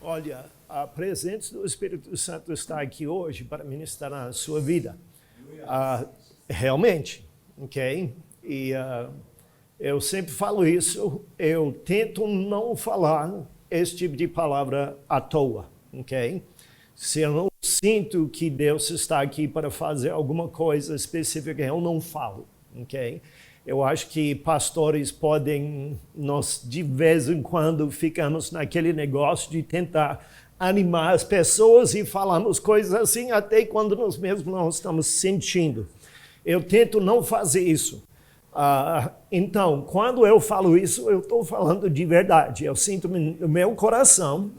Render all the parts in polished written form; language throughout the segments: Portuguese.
Olha, a presença do Espírito Santo está aqui hoje para ministrar na sua vida. Realmente, ok? E eu sempre falo isso, eu tento não falar esse tipo de palavra à toa, ok? Se eu não sinto que Deus está aqui para fazer alguma coisa específica, eu não falo, ok? Eu acho que pastores podem, nós de vez em quando ficamos naquele negócio de tentar animar as pessoas e falamos coisas assim, até quando nós mesmos não estamos sentindo. Eu tento não fazer isso. Então, quando eu falo isso, eu estou falando de verdade. Eu sinto no meu coração,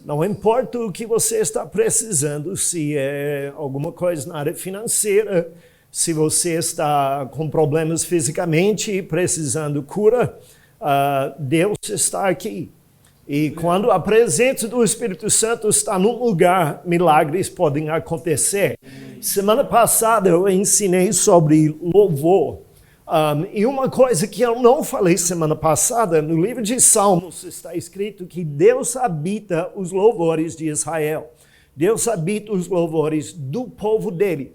não importa o que você está precisando, se é alguma coisa na área financeira, se você está com problemas fisicamente e precisando cura, Deus está aqui. E quando a presença do Espírito Santo está num lugar, milagres podem acontecer. Semana passada eu ensinei sobre louvor. E uma coisa que eu não falei semana passada, no livro de Salmos está escrito que Deus habita os louvores de Israel. Deus habita os louvores do povo dele.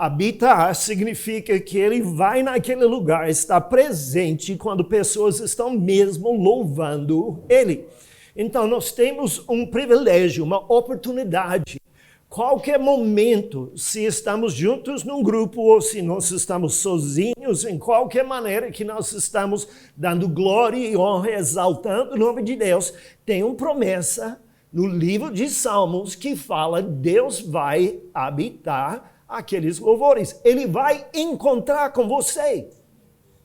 Habitar significa que ele vai naquele lugar, está presente quando pessoas estão mesmo louvando ele. Então nós temos um privilégio, uma oportunidade. Qualquer momento, se estamos juntos num grupo ou se nós estamos sozinhos, em qualquer maneira que nós estamos dando glória e honra, exaltando o nome de Deus, tem uma promessa no livro de Salmos que fala: Deus vai habitar aqueles louvores. Ele vai encontrar com você,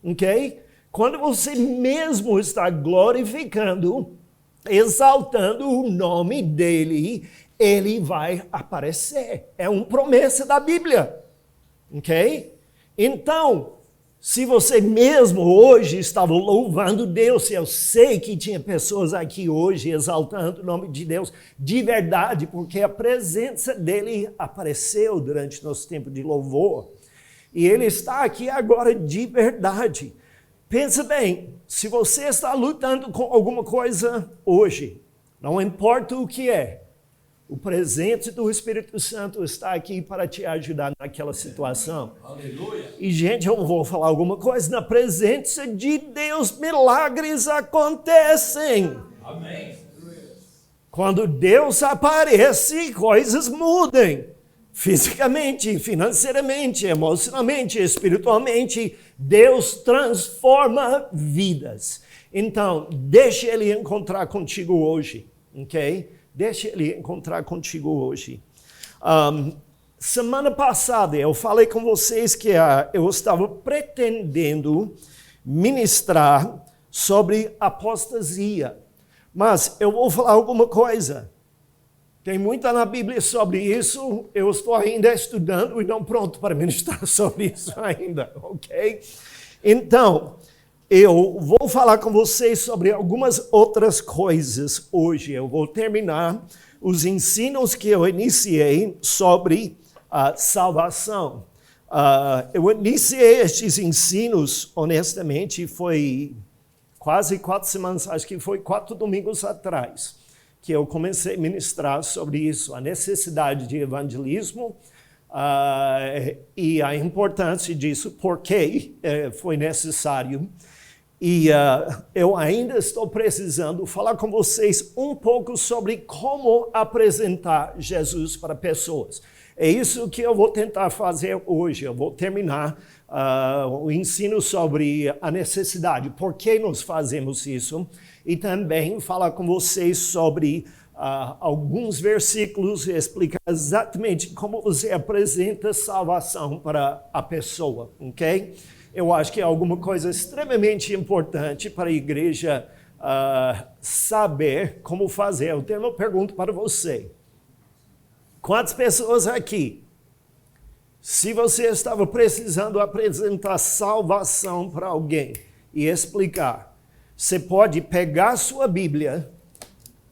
ok? Quando você mesmo está glorificando, exaltando o nome dele, ele vai aparecer. É uma promessa da Bíblia, ok? Então, se você mesmo hoje estava louvando Deus, eu sei que tinha pessoas aqui hoje exaltando o nome de Deus de verdade, porque a presença dele apareceu durante nosso tempo de louvor. E ele está aqui agora de verdade. Pensa bem, se você está lutando com alguma coisa hoje, não importa o que é, o presente do Espírito Santo está aqui para te ajudar naquela situação. Aleluia. E, gente, eu vou falar alguma coisa. Na presença de Deus, milagres acontecem. Amém. Quando Deus aparece, coisas mudam. Fisicamente, financeiramente, emocionalmente, espiritualmente, Deus transforma vidas. Então, deixe Ele encontrar contigo hoje, ok? Deixe Ele encontrar contigo hoje. Semana passada eu falei com vocês que eu estava pretendendo ministrar sobre apostasia. Mas eu vou falar alguma coisa. Tem muita na Bíblia sobre isso. Eu estou ainda estudando e não pronto para ministrar sobre isso ainda, ok? Então, eu vou falar com vocês sobre algumas outras coisas hoje. Eu vou terminar os ensinos que eu iniciei sobre a salvação. Eu iniciei estes ensinos, honestamente, foi quase 4 semanas, acho que foi 4 domingos atrás, que eu comecei a ministrar sobre isso, a necessidade de evangelismo, e a importância disso, porque foi necessário. E eu ainda estou precisando falar com vocês um pouco sobre como apresentar Jesus para pessoas. É isso que eu vou tentar fazer hoje. Eu vou terminar o ensino sobre a necessidade, por que nós fazemos isso, e também falar com vocês sobre alguns versículos e explicar exatamente como você apresenta salvação para a pessoa, ok? Eu acho que é alguma coisa extremamente importante para a igreja saber como fazer. Eu tenho uma pergunta para você. Quantas pessoas aqui, se você estava precisando apresentar salvação para alguém e explicar, você pode pegar sua Bíblia,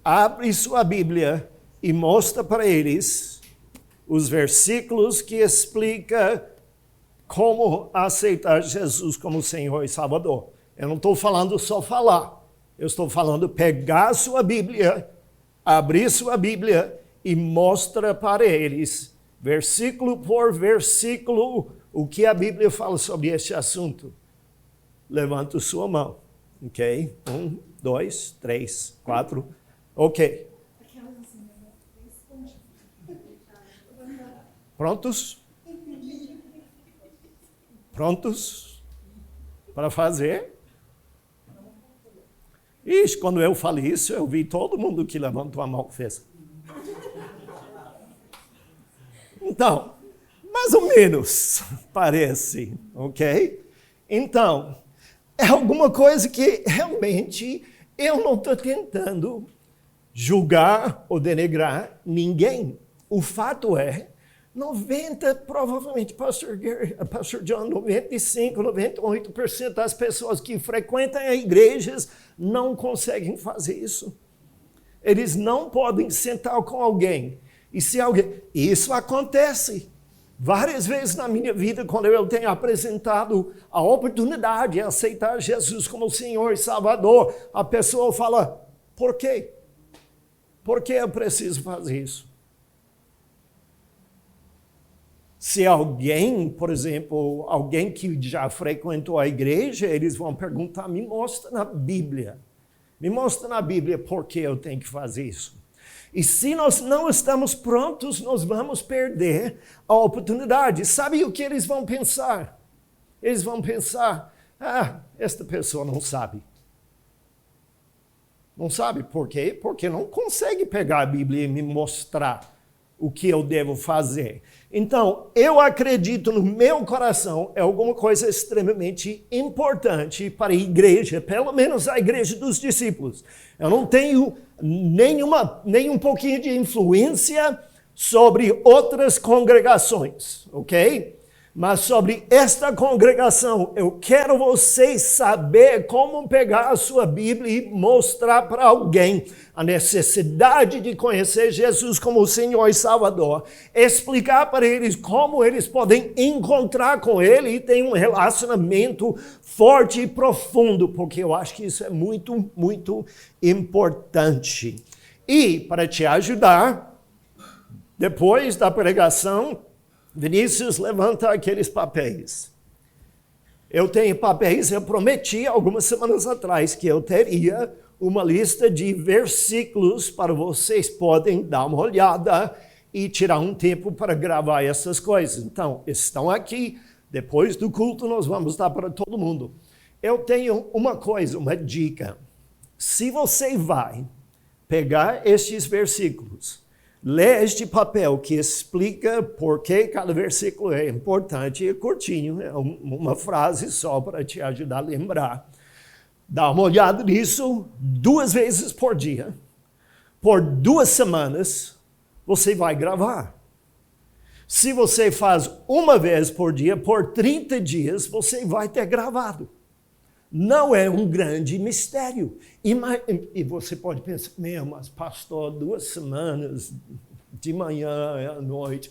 abre sua Bíblia e mostra para eles os versículos que explicam como aceitar Jesus como Senhor e Salvador. Eu não estou falando só falar. Eu estou falando pegar a sua Bíblia abrir sua Bíblia e mostra para eles, versículo por versículo, o que a Bíblia fala sobre este assunto. Levanta sua mão, ok? 1, 2, 3, 4, ok. Prontos? Prontos para fazer? Ixi, quando eu falei isso, eu vi todo mundo que levantou a mão fez. Então, mais ou menos, parece, ok? Então, é alguma coisa que realmente eu não estou tentando julgar ou denegrar ninguém. O fato é, provavelmente, Pastor John, 95%, 98% das pessoas que frequentam igrejas não conseguem fazer isso. Eles não podem sentar com alguém. E se alguém... Isso acontece várias vezes na minha vida, quando eu tenho apresentado a oportunidade de aceitar Jesus como Senhor e Salvador, a pessoa fala, por quê? Por que eu preciso fazer isso? Se alguém, por exemplo, alguém que já frequentou a igreja, eles vão perguntar, me mostra na Bíblia. Me mostra na Bíblia por que eu tenho que fazer isso. E se nós não estamos prontos, nós vamos perder a oportunidade. Sabe o que eles vão pensar? Eles vão pensar, esta pessoa não sabe. Não sabe por quê? Porque não consegue pegar a Bíblia e me mostrar o que eu devo fazer. Então, eu acredito no meu coração, é alguma coisa extremamente importante para a igreja, pelo menos a igreja dos discípulos. Eu não tenho nem um pouquinho de influência sobre outras congregações, ok? Mas sobre esta congregação, eu quero vocês saber como pegar a sua Bíblia e mostrar para alguém a necessidade de conhecer Jesus como Senhor e Salvador, explicar para eles como eles podem encontrar com Ele e ter um relacionamento forte e profundo, porque eu acho que isso é muito, muito importante. E para te ajudar, depois da pregação, Vinícius, levanta aqueles papéis. Eu tenho papéis, eu prometi algumas semanas atrás que eu teria uma lista de versículos para vocês podem dar uma olhada e tirar um tempo para gravar essas coisas. Então, estão aqui. Depois do culto, nós vamos dar para todo mundo. Eu tenho uma coisa, uma dica. Se você vai pegar estes versículos, lê este papel que explica por que cada versículo é importante e é curtinho, é uma frase só para te ajudar a lembrar. Dá uma olhada nisso 2 vezes por dia. Por 2 semanas, você vai gravar. Se você faz 1 vez por dia, por 30 dias, você vai ter gravado. Não é um grande mistério. E você pode pensar, mas pastor, 2 semanas, de manhã à noite,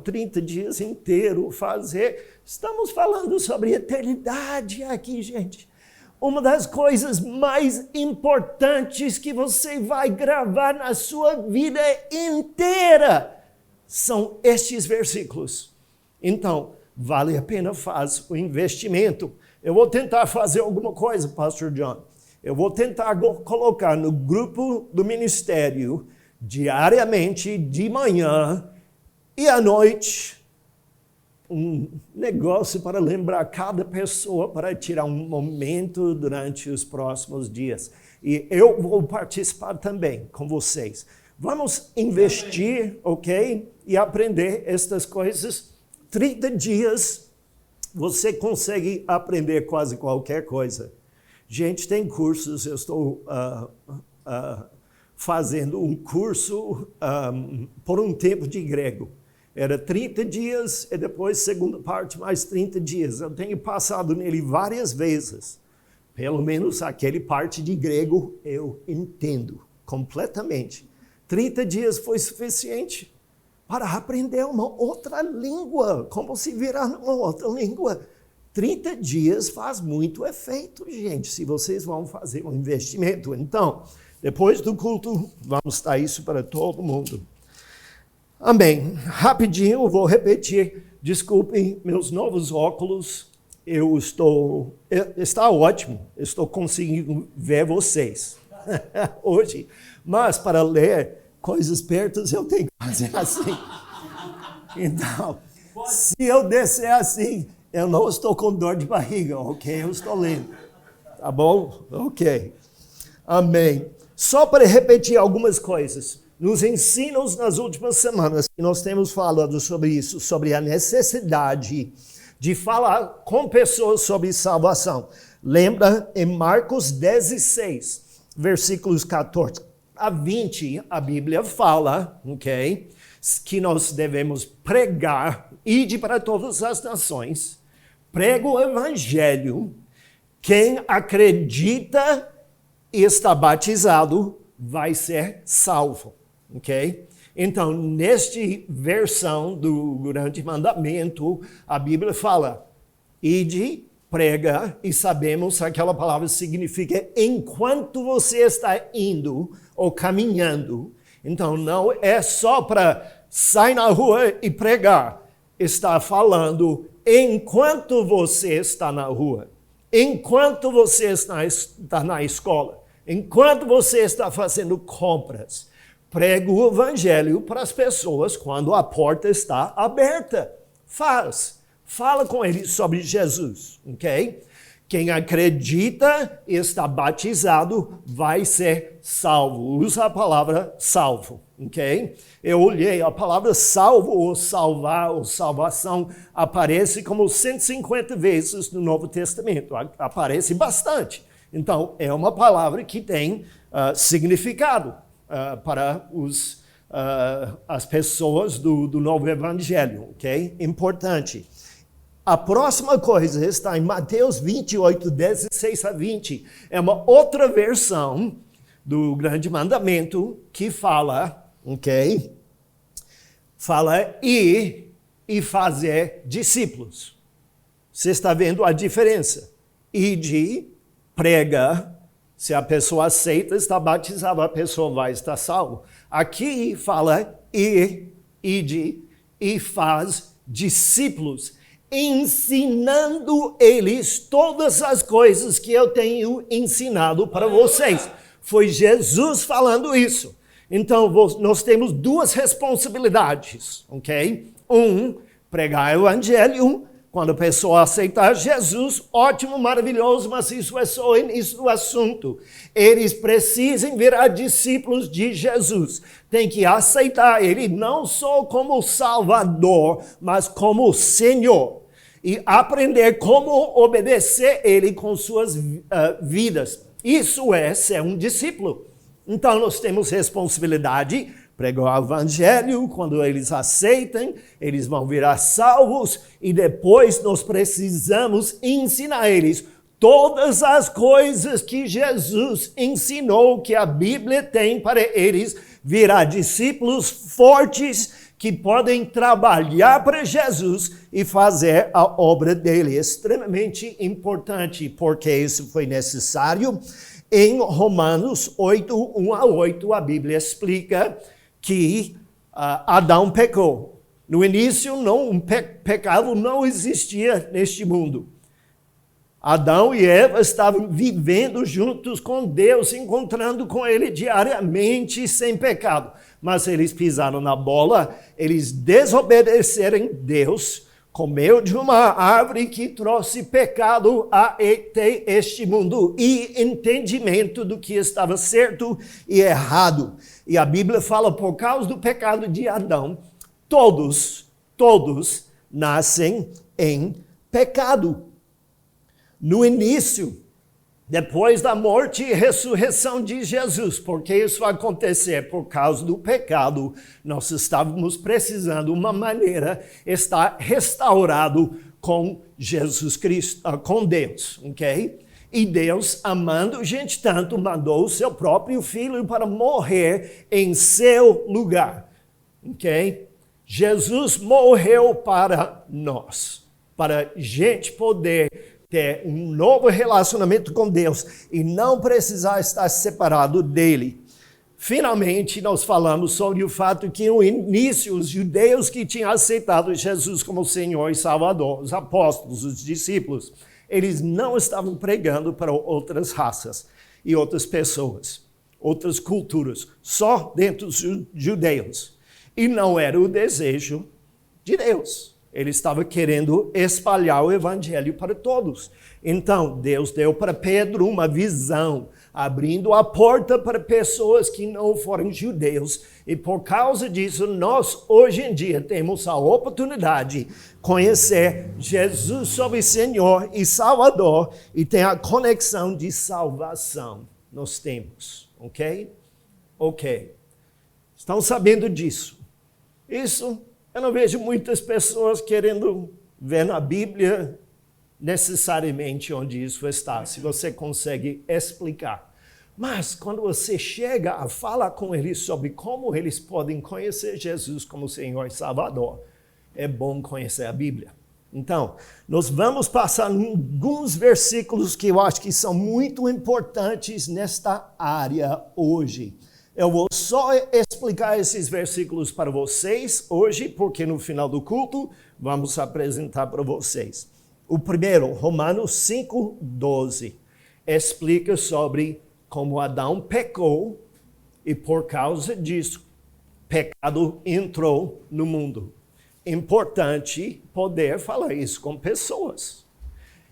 30 dias inteiro fazer. Estamos falando sobre eternidade aqui, gente. Uma das coisas mais importantes que você vai gravar na sua vida inteira são estes versículos. Então, vale a pena fazer o investimento. Eu vou tentar fazer alguma coisa, Pastor John. Eu vou tentar colocar no grupo do ministério, diariamente, de manhã e à noite, um negócio para lembrar cada pessoa, para tirar um momento durante os próximos dias. E eu vou participar também com vocês. Vamos investir, ok? E aprender estas coisas. 30 dias. Você consegue aprender quase qualquer coisa. Gente, tem cursos, eu estou fazendo um curso por um tempo de grego. Era 30 dias e depois, segunda parte, mais 30 dias. Eu tenho passado nele várias vezes. Pelo menos aquele parte de grego eu entendo completamente. 30 dias foi suficiente para aprender uma outra língua, como se virar numa outra língua. 30 dias faz muito efeito, gente, se vocês vão fazer um investimento. Então, Depois do culto, vamos dar isso para todo mundo. Amém. Rapidinho, vou repetir. Desculpem meus novos óculos. Está ótimo. Estou conseguindo ver vocês hoje. Mas para ler coisas perto, eu tenho que fazer assim. Então, se eu descer assim, eu não estou com dor de barriga, ok? Eu estou lendo. Tá bom? Ok. Amém. Só para repetir algumas coisas. Nos ensinos nas últimas semanas, nós temos falado sobre isso, sobre a necessidade de falar com pessoas sobre salvação. Lembra em Marcos 16, versículos 14 a 20, a Bíblia fala, ok, que nós devemos pregar, ide para todas as nações, prega o evangelho, quem acredita e está batizado vai ser salvo. Ok? Então, nesta versão do grande mandamento, a Bíblia fala, ide, prega, e sabemos que aquela palavra significa enquanto você está indo ou caminhando. Então, não é só para sair na rua e pregar. Está falando enquanto você está na rua, enquanto você está na escola, enquanto você está fazendo compras. Prega o evangelho para as pessoas quando a porta está aberta. Fala com eles sobre Jesus, ok? Quem acredita e está batizado vai ser salvo. Usa a palavra salvo, ok? Eu olhei, a palavra salvo ou salvar ou salvação aparece como 150 vezes no Novo Testamento. Aparece bastante. Então, é uma palavra que tem significado. Para as pessoas do novo evangelho, ok? Importante. A próxima coisa está em Mateus 28, 16 a 20. É uma outra versão do grande mandamento que fala, ok? Fala e fazer discípulos. Você está vendo a diferença? Ide, prega. Se a pessoa aceita, está batizada, a pessoa vai estar salva. Aqui fala ide e faz discípulos, ensinando eles todas as coisas que eu tenho ensinado para vocês. Foi Jesus falando isso. Então, nós temos duas responsabilidades, ok? Pregar o evangelho. Quando a pessoa aceitar Jesus, ótimo, maravilhoso, mas isso é só o início do assunto. Eles precisam virar discípulos de Jesus. Tem que aceitar Ele não só como Salvador, mas como Senhor. E aprender como obedecer Ele com suas vidas. Isso é ser um discípulo. Então, nós temos responsabilidade. Pregar o evangelho, quando eles aceitam, eles vão virar salvos e depois nós precisamos ensinar eles todas as coisas que Jesus ensinou, que a Bíblia tem para eles virar discípulos fortes que podem trabalhar para Jesus e fazer a obra dele. É extremamente importante porque isso foi necessário. Em Romanos 8, 1 a 8, a Bíblia explica que Adão pecou. No início, pecado não existia neste mundo. Adão e Eva estavam vivendo juntos com Deus, encontrando com Ele diariamente, sem pecado. Mas eles pisaram na bola, eles desobedeceram Deus, comeu de uma árvore que trouxe pecado a este mundo e entendimento do que estava certo e errado. E a Bíblia fala, por causa do pecado de Adão, todos nascem em pecado. No início, depois da morte e ressurreição de Jesus, porque isso vai acontecer por causa do pecado, nós estávamos precisando de uma maneira de estar restaurado com Jesus Cristo, com Deus, ok? E Deus, amando gente tanto, mandou o seu próprio Filho para morrer em seu lugar, ok? Jesus morreu para nós, para gente poder ter um novo relacionamento com Deus e não precisar estar separado dele. Finalmente, nós falamos sobre o fato que no início os judeus que tinham aceitado Jesus como Senhor e Salvador, os apóstolos, os discípulos, eles não estavam pregando para outras raças e outras pessoas, outras culturas, só dentro dos judeus. E não era o desejo de Deus. Ele estava querendo espalhar o evangelho para todos. Então, Deus deu para Pedro uma visão, abrindo a porta para pessoas que não foram judeus. E por causa disso, nós hoje em dia temos a oportunidade de conhecer Jesus como Senhor e Salvador e tem a conexão de salvação. Nós temos, ok? Ok. Estão sabendo disso? Isso, eu não vejo muitas pessoas querendo ver na Bíblia necessariamente onde isso está, se você consegue explicar. Mas quando você chega a falar com eles sobre como eles podem conhecer Jesus como Senhor e Salvador, é bom conhecer a Bíblia. Então, nós vamos passar alguns versículos que eu acho que são muito importantes nesta área hoje. Eu vou só explicar esses versículos para vocês hoje, porque no final do culto vamos apresentar para vocês. O primeiro, Romanos 5:12, explica sobre como Adão pecou e por causa disso, pecado entrou no mundo. Importante poder falar isso com pessoas.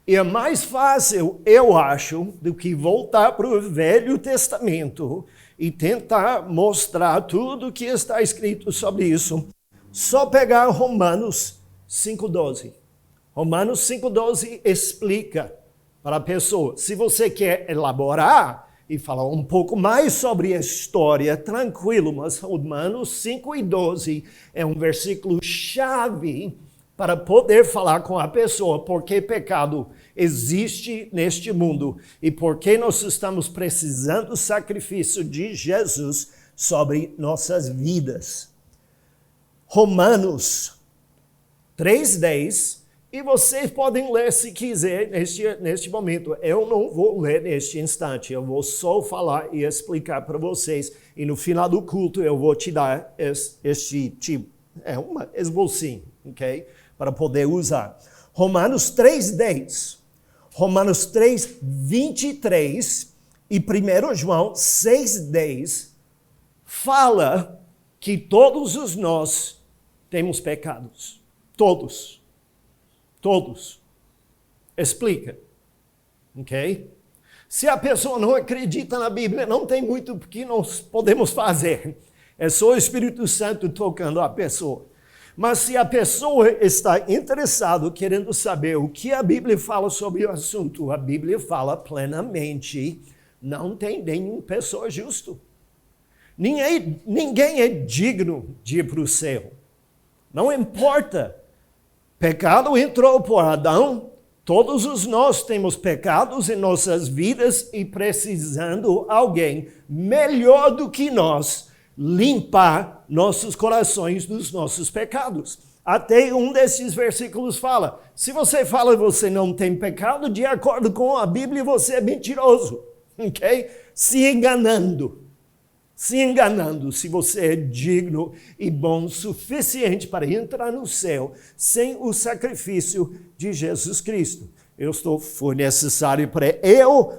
E é mais fácil, eu acho, do que voltar para o Velho Testamento e tentar mostrar tudo o que está escrito sobre isso. Só pegar Romanos 5:12. Romanos 5:12 explica para a pessoa. Se você quer elaborar e falar um pouco mais sobre a história, tranquilo, mas Romanos 5:12 é um versículo chave para poder falar com a pessoa porque pecado existe neste mundo e porque nós estamos precisando do sacrifício de Jesus sobre nossas vidas. Romanos 3:10, e vocês podem ler se quiser neste momento. Eu não vou ler neste instante, eu vou só falar e explicar para vocês. E no final do culto eu vou te dar este tipo, uma esbocinho, ok? Para poder usar. Romanos 3:10, Romanos 3:23 e 1 João 6:10 fala que todos nós temos pecados. Todos. Explica. Ok? Se a pessoa não acredita na Bíblia, não tem muito o que nós podemos fazer. É só o Espírito Santo tocando a pessoa. Mas se a pessoa está interessada, querendo saber o que a Bíblia fala sobre o assunto, a Bíblia fala plenamente, não tem nenhuma pessoa justo. Ninguém é digno de ir para o céu. Não importa. Pecado entrou por Adão, todos nós temos pecados em nossas vidas e precisando alguém melhor do que nós limpar nossos corações dos nossos pecados. Até um desses versículos fala, se você fala que você não tem pecado, de acordo com a Bíblia, você é mentiroso, ok? Se enganando, se você é digno e bom o suficiente para entrar no céu sem o sacrifício de Jesus Cristo. Foi necessário para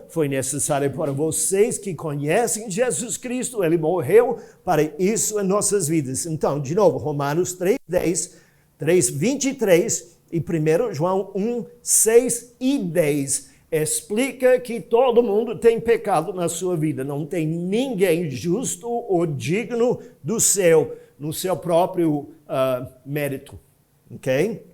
foi necessário para vocês que conhecem Jesus Cristo, ele morreu para isso em nossas vidas. Então, de novo, Romanos 3:10, 3:23 e 1 João 1:6 e 10 explica que todo mundo tem pecado na sua vida. Não tem ninguém justo ou digno do céu, no seu próprio mérito. Ok?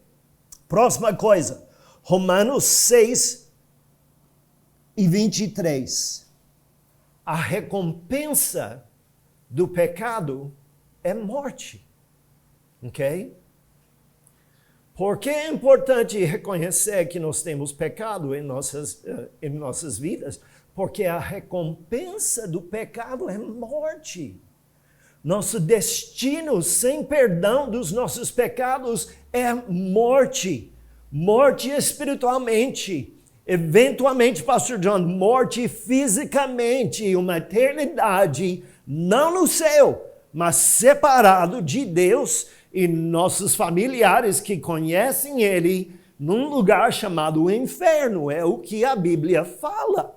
Próxima coisa. Romanos 6:23. A recompensa do pecado é morte. Ok? Por que é importante reconhecer que nós temos pecado em nossas vidas? Porque a recompensa do pecado é morte. Nosso destino sem perdão dos nossos pecados é morte. Morte espiritualmente Eventualmente, Pastor John, morte fisicamente, uma eternidade, não no céu, mas separado de Deus e nossos familiares que conhecem Ele num lugar chamado inferno. É o que a Bíblia fala,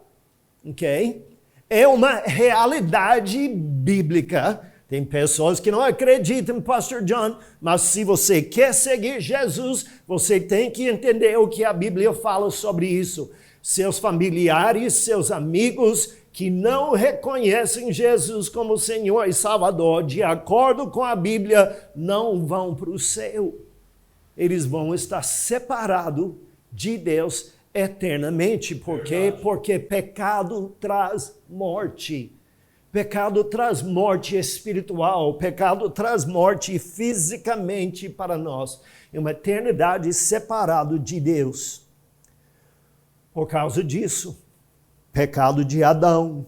ok? É uma realidade bíblica. Tem pessoas que não acreditam, Pastor John, mas se você quer seguir Jesus, você tem que entender o que a Bíblia fala sobre isso. Seus familiares, seus amigos que não reconhecem Jesus como Senhor e Salvador, de acordo com a Bíblia, não vão para o céu. Eles vão estar separados de Deus eternamente. Por quê? Porque pecado traz morte. Pecado traz morte espiritual, pecado traz morte fisicamente para nós. É uma eternidade separado de Deus. Por causa disso, pecado de Adão.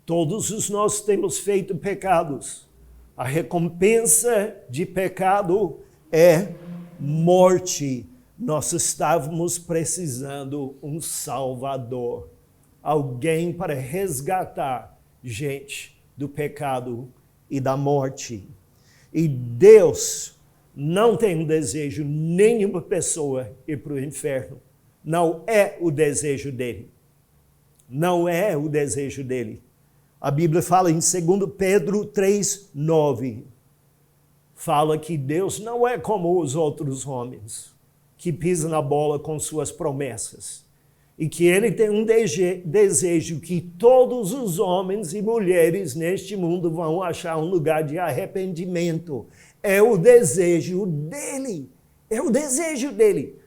Todos nós temos feito pecados. A recompensa de pecado é morte. Nós estávamos precisando um Salvador. Alguém para resgatar gente do pecado e da morte. E Deus não tem um desejo, nenhuma pessoa ir para o inferno. Não é o desejo dele. Não é o desejo dele. A Bíblia fala em 2 Pedro 3:9. Fala que Deus não é como os outros homens, que pisam na bola com suas promessas. E que Ele tem um desejo que todos os homens e mulheres neste mundo vão achar um lugar de arrependimento. É o desejo dEle. É o desejo dEle.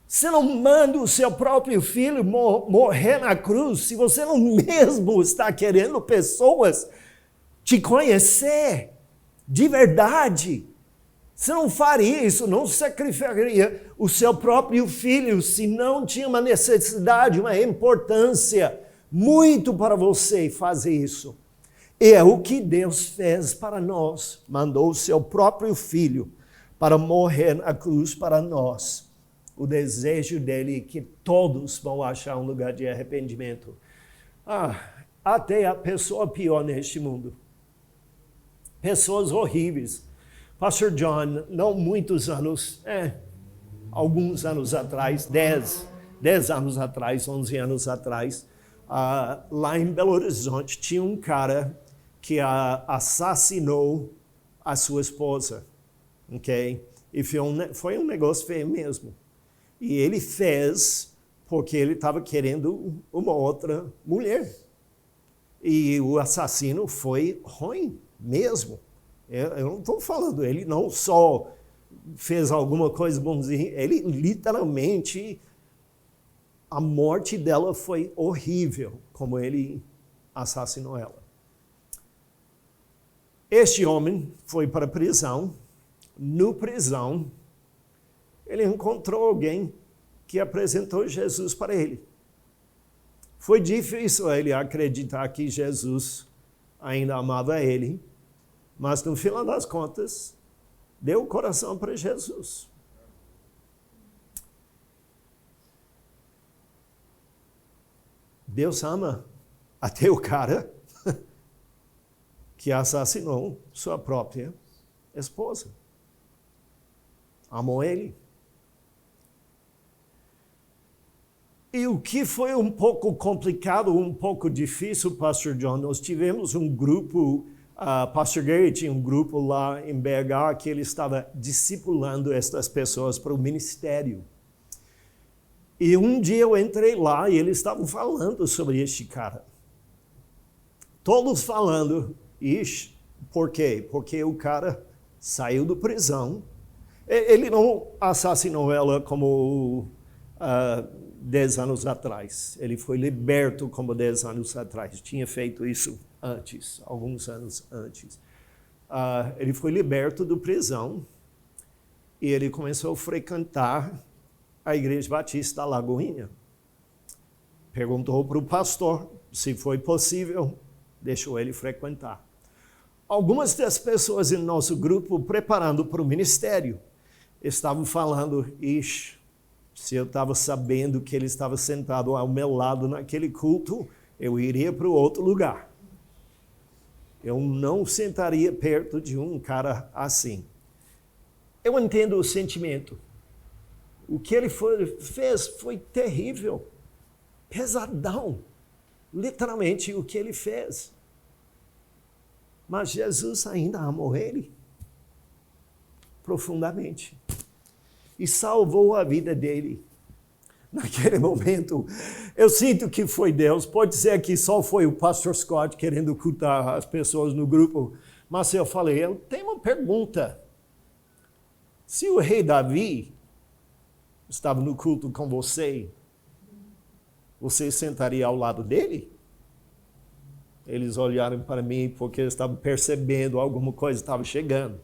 Você não manda o seu próprio filho morrer na cruz se você não mesmo está querendo pessoas te conhecer de verdade. Você não faria isso, não sacrificaria o seu próprio filho se não tinha uma necessidade, uma importância muito para você fazer isso. E é o que Deus fez para nós. Mandou o seu próprio filho para morrer na cruz para nós. O desejo dele é que todos vão achar um lugar de arrependimento. Até a pessoa pior neste mundo. Pessoas horríveis. Pastor John, não muitos anos, alguns anos atrás, 10 anos atrás, 11 anos atrás, lá em Belo Horizonte, tinha um cara que assassinou a sua esposa, ok? E foi um negócio feio mesmo. E ele fez porque ele estava querendo uma outra mulher. E o assassino foi ruim mesmo. Eu não estou falando, ele não só fez alguma coisa bonzinha, ele literalmente, a morte dela foi horrível, como ele assassinou ela. Este homem foi para a prisão. No prisão, ele encontrou alguém que apresentou Jesus para ele. Foi difícil ele acreditar que Jesus ainda amava ele, mas no final das contas, deu o coração para Jesus. Deus ama até o cara que assassinou sua própria esposa. Amou ele. E o que foi um pouco complicado, um pouco difícil, Pastor John, nós tivemos um grupo, Pastor Gary tinha um grupo lá em BH que ele estava discipulando estas pessoas para o ministério. E um dia eu entrei lá e eles estavam falando sobre este cara. Todos falando, por quê? Porque o cara saiu da prisão. Ele não assassinou ela como 10 anos atrás. Ele foi liberto como 10 anos atrás. Tinha feito isso antes, alguns anos antes. Ele foi liberto da prisão e ele começou a frequentar a Igreja Batista da Lagoinha. Perguntou para o pastor se foi possível, deixou ele frequentar. Algumas das pessoas em nosso grupo, preparando para o ministério, estavam falando, Se eu estava sabendo que ele estava sentado ao meu lado naquele culto, eu iria para o outro lugar. Eu não sentaria perto de um cara assim. Eu entendo o sentimento. O que ele fez foi terrível, pesadão. Literalmente o que ele fez. Mas Jesus ainda amou ele profundamente e salvou a vida dele. Naquele momento, eu sinto que foi Deus. Pode ser que só foi o pastor Scott querendo cultar as pessoas no grupo, mas eu falei, eu tenho uma pergunta. Se o rei Davi estava no culto com você, você sentaria ao lado dele? Eles olharam para mim porque eles estavam percebendo alguma coisa estava chegando.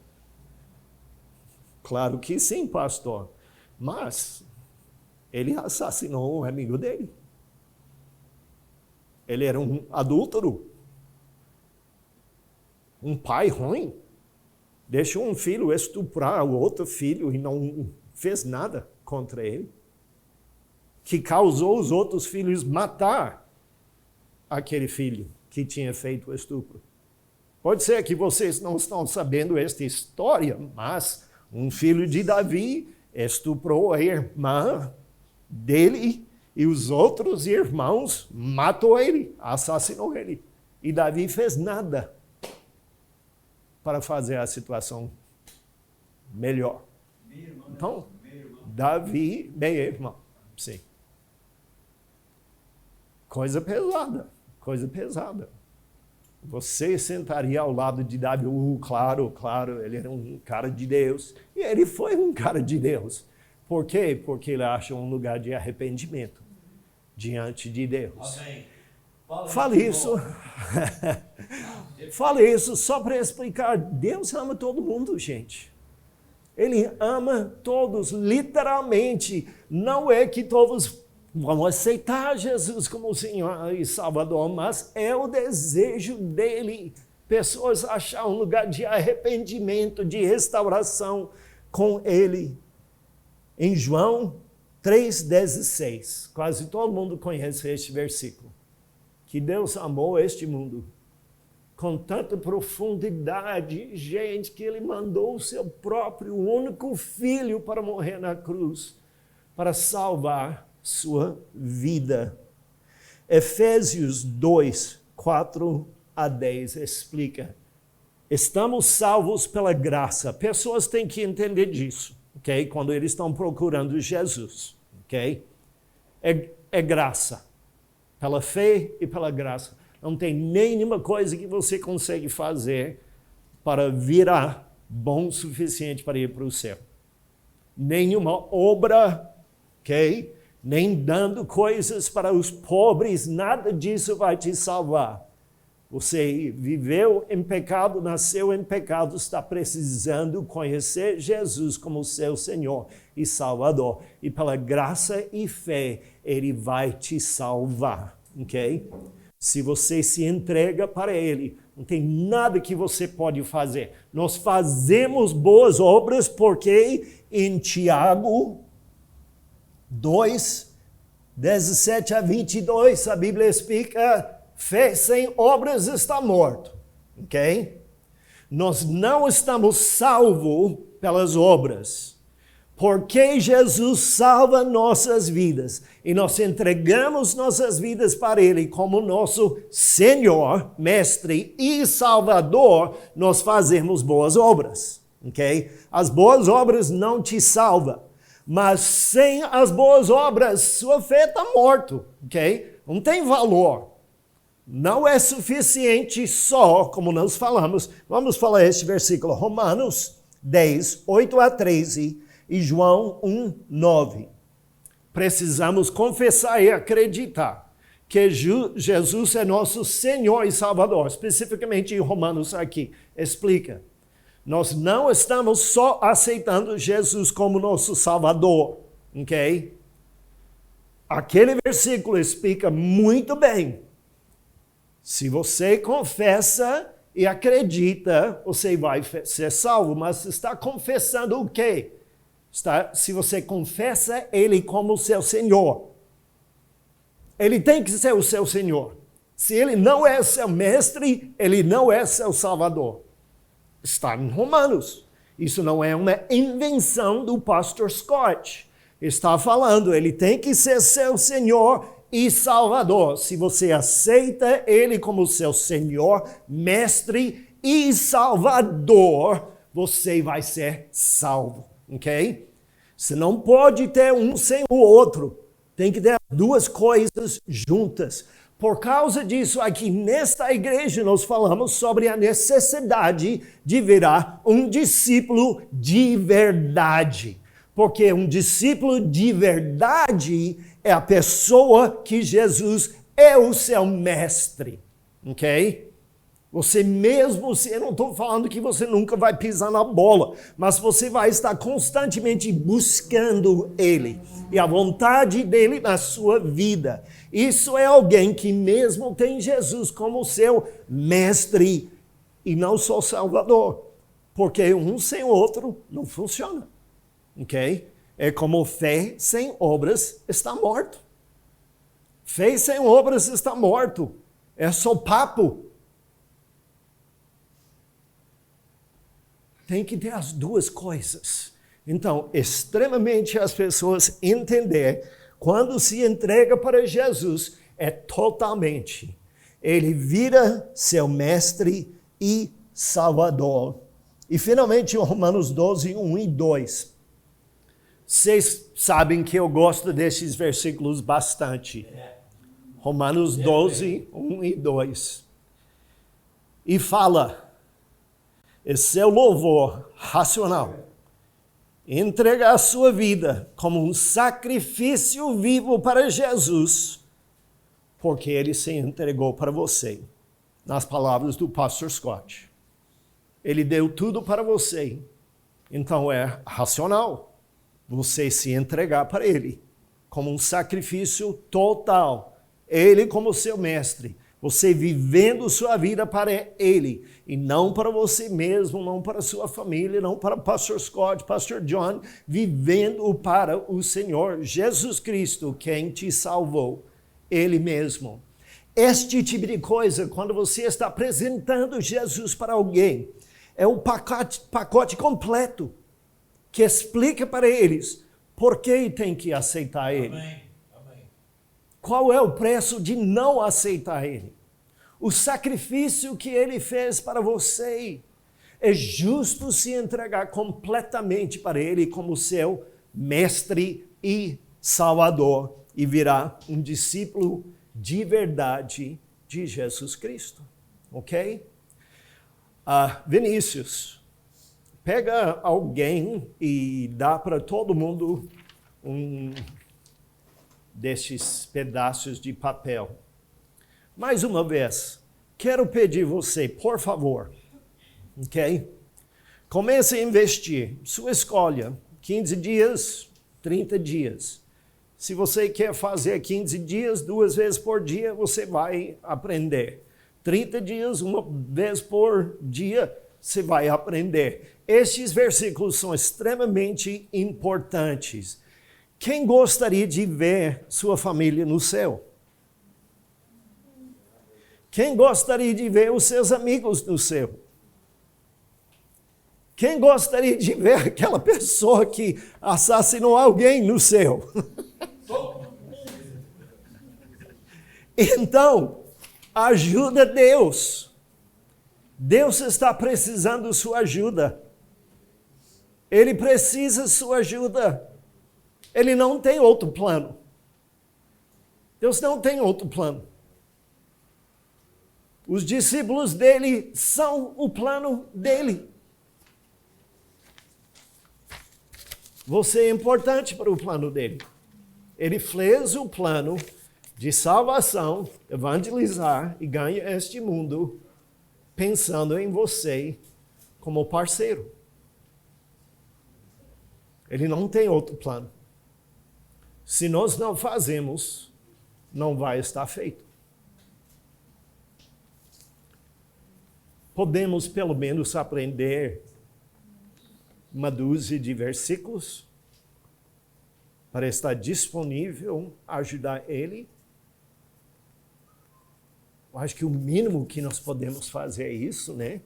Claro que sim, pastor. Mas ele assassinou um amigo dele. Ele era um adúltero. Um pai ruim. Deixou um filho estuprar o outro filho e não fez nada contra ele. Que causou os outros filhos matar aquele filho que tinha feito o estupro. Pode ser que vocês não estão sabendo esta história, mas um filho de Davi estuprou a irmã dele e os outros irmãos matou ele, assassinou ele. E Davi fez nada para fazer a situação melhor. Então, Davi, meu irmão, sim. Coisa pesada. Você sentaria ao lado de Davi, claro, ele era um cara de Deus. E ele foi um cara de Deus. Por quê? Porque ele acha um lugar de arrependimento diante de Deus. Fale isso só para explicar. Deus ama todo mundo, gente. Ele ama todos, literalmente. Não é que todos vão aceitar Jesus como Senhor e Salvador, mas é o desejo dele. Pessoas achar um lugar de arrependimento, de restauração com ele. Em João 3,16, quase todo mundo conhece este versículo. Que Deus amou este mundo com tanta profundidade, gente, que ele mandou o seu próprio único filho para morrer na cruz, para salvar sua vida. Efésios 2, 4 a 10 explica. Estamos salvos pela graça. Pessoas têm que entender disso, ok? Quando eles estão procurando Jesus, ok? É graça. Pela fé e pela graça. Não tem nenhuma coisa que você consegue fazer para virar bom o suficiente para ir para o céu. Nenhuma obra, ok? Nem dando coisas para os pobres, nada disso vai te salvar. Você viveu em pecado, nasceu em pecado, está precisando conhecer Jesus como seu Senhor e Salvador. E pela graça e fé, Ele vai te salvar, ok? Se você se entrega para Ele, não tem nada que você pode fazer. Nós fazemos boas obras porque em Tiago 2, 17 a 22, a Bíblia explica, fé sem obras está morto, ok? Nós não estamos salvos pelas obras, porque Jesus salva nossas vidas e nós entregamos nossas vidas para Ele como nosso Senhor, Mestre e Salvador, nós fazemos boas obras, ok? As boas obras não te salvam. Mas sem as boas obras, sua fé está morta, ok? Não tem valor. Não é suficiente só, como nós falamos. Vamos falar este versículo, Romanos 10, 8 a 13 e João 1, 9. Precisamos confessar e acreditar que Jesus é nosso Senhor e Salvador. Especificamente em Romanos aqui, explica. Nós não estamos só aceitando Jesus como nosso Salvador, ok? Aquele versículo explica muito bem. Se você confessa e acredita, você vai ser salvo, mas está confessando o quê? Se você confessa Ele como seu Senhor. Ele tem que ser o seu Senhor. Se Ele não é seu mestre, Ele não é seu Salvador. Está em Romanos. Isso não é uma invenção do pastor Scott. Está falando, Ele tem que ser seu Senhor e Salvador. Se você aceita Ele como seu Senhor, mestre e Salvador, você vai ser salvo, ok? Você não pode ter um sem o outro. Tem que ter as duas coisas juntas. Por causa disso, aqui nesta igreja, nós falamos sobre a necessidade de virar um discípulo de verdade. Porque um discípulo de verdade é a pessoa que Jesus é o seu mestre. Ok? Você mesmo, eu não estou falando que você nunca vai pisar na bola, mas você vai estar constantemente buscando Ele e a vontade dEle na sua vida. Isso é alguém que mesmo tem Jesus como seu mestre e não só Salvador, porque um sem o outro não funciona, ok? É como fé sem obras está morto. Fé sem obras está morto, é só papo. Tem que ter as duas coisas. Então, extremamente as pessoas entender, quando se entrega para Jesus, é totalmente. Ele vira seu mestre e salvador. E finalmente, Romanos 12, 1 e 2. Vocês sabem que eu gosto desses versículos bastante. Romanos 12, 1 e 2. E fala... Esse é o louvor racional. Entregar a sua vida como um sacrifício vivo para Jesus, porque Ele se entregou para você. Nas palavras do pastor Scott. Ele deu tudo para você. Então é racional você se entregar para Ele como um sacrifício total. Ele como seu mestre. Você vivendo sua vida para Ele, e não para você mesmo, não para sua família, não para o pastor Scott, pastor John, vivendo para o Senhor Jesus Cristo, quem te salvou, Ele mesmo. Este tipo de coisa, quando você está apresentando Jesus para alguém, é um pacote completo, que explica para eles por que tem que aceitar Ele. Amém. Qual é o preço de não aceitar Ele? O sacrifício que Ele fez para você. É justo se entregar completamente para Ele como seu mestre e salvador e virar um discípulo de verdade de Jesus Cristo. Ok? Vinícius, pega alguém e dá para todo mundo um destes pedaços de papel. Mais uma vez, quero pedir você, por favor, ok? Comece a investir, sua escolha, 15 dias, 30 dias. Se você quer fazer 15 dias, 2 vezes por dia, você vai aprender. 30 dias, 1 vez por dia, você vai aprender. Estes versículos são extremamente importantes. Quem gostaria de ver sua família no céu? Quem gostaria de ver os seus amigos no céu? Quem gostaria de ver aquela pessoa que assassinou alguém no céu? Então, ajuda Deus. Deus está precisando de sua ajuda. Ele precisa de sua ajuda. Ele não tem outro plano. Deus não tem outro plano. Os discípulos dele são o plano dele. Você é importante para o plano dele. Ele fez o plano de salvação, evangelizar e ganhar este mundo pensando em você como parceiro. Ele não tem outro plano. Se nós não fazemos, não vai estar feito. Podemos pelo menos aprender uma dúzia de versículos para estar disponível a ajudar ele. Eu acho que o mínimo que nós podemos fazer é isso, né?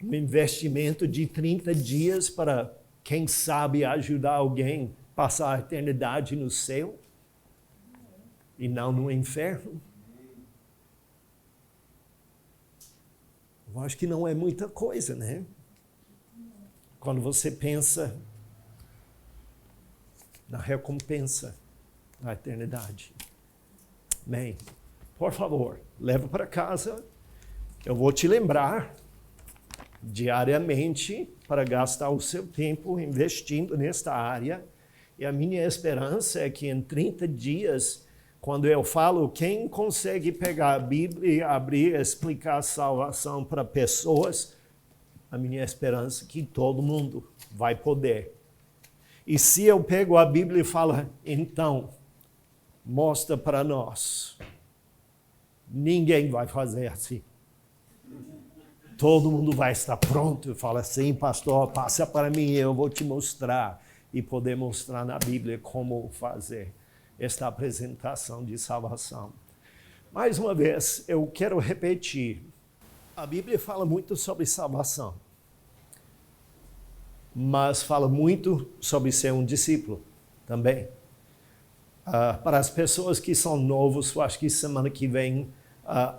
Um investimento de 30 dias para, quem sabe, ajudar alguém a passar a eternidade no céu e não no inferno. Eu acho que não é muita coisa, né? Quando você pensa na recompensa da eternidade. Bem, por favor, leva para casa. Eu vou te lembrar diariamente para gastar o seu tempo investindo nesta área. E a minha esperança é que em 30 dias, quando eu falo quem consegue pegar a Bíblia e abrir e explicar a salvação para pessoas, a minha esperança é que todo mundo vai poder. E se eu pego a Bíblia e falo, então, mostra para nós, ninguém vai fazer assim. Todo mundo vai estar pronto e fala assim, pastor, passa para mim, eu vou te mostrar. E poder mostrar na Bíblia como fazer esta apresentação de salvação. Mais uma vez, eu quero repetir. A Bíblia fala muito sobre salvação, mas fala muito sobre ser um discípulo também. Para as pessoas que são novos, eu acho que semana que vem,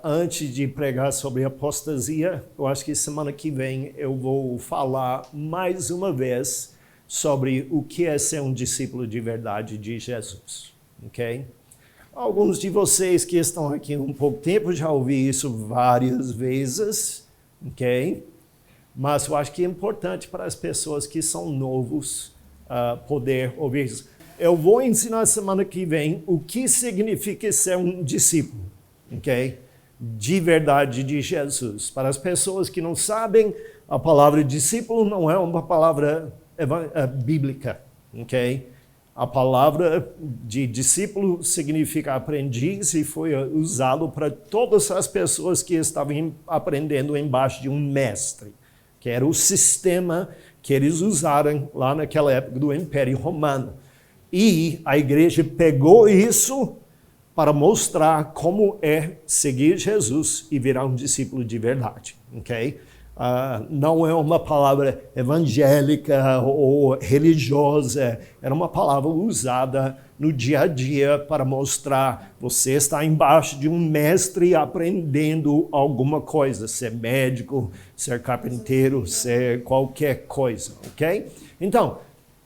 antes de pregar sobre apostasia, eu acho que semana que vem eu vou falar mais uma vez sobre o que é ser um discípulo de verdade de Jesus. Ok? Alguns de vocês que estão aqui um pouco tempo já ouvi isso várias vezes, ok? Mas eu acho que é importante para as pessoas que são novos poder ouvir isso. Eu vou ensinar semana que vem o que significa ser um discípulo, ok? De verdade de Jesus. Para as pessoas que não sabem, a palavra discípulo não é uma palavra bíblica, ok? A palavra de discípulo significa aprendiz e foi usado para todas as pessoas que estavam aprendendo embaixo de um mestre, que era o sistema que eles usaram lá naquela época do Império Romano. E a igreja pegou isso para mostrar como é seguir Jesus e virar um discípulo de verdade, ok? Não é uma palavra evangélica ou religiosa, era uma palavra usada no dia a dia para mostrar você está embaixo de um mestre aprendendo alguma coisa, ser médico, ser carpinteiro, ser qualquer coisa, ok? Então,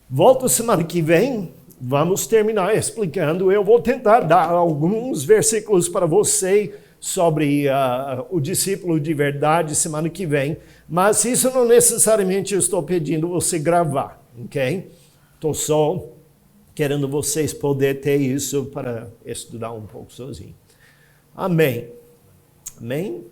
volta semana que vem, vamos terminar explicando, eu vou tentar dar alguns versículos para você sobre o discípulo de verdade semana que vem, mas isso não necessariamente eu estou pedindo você gravar, ok? Estou só querendo vocês poder ter isso para estudar um pouco sozinho. Amém. Amém?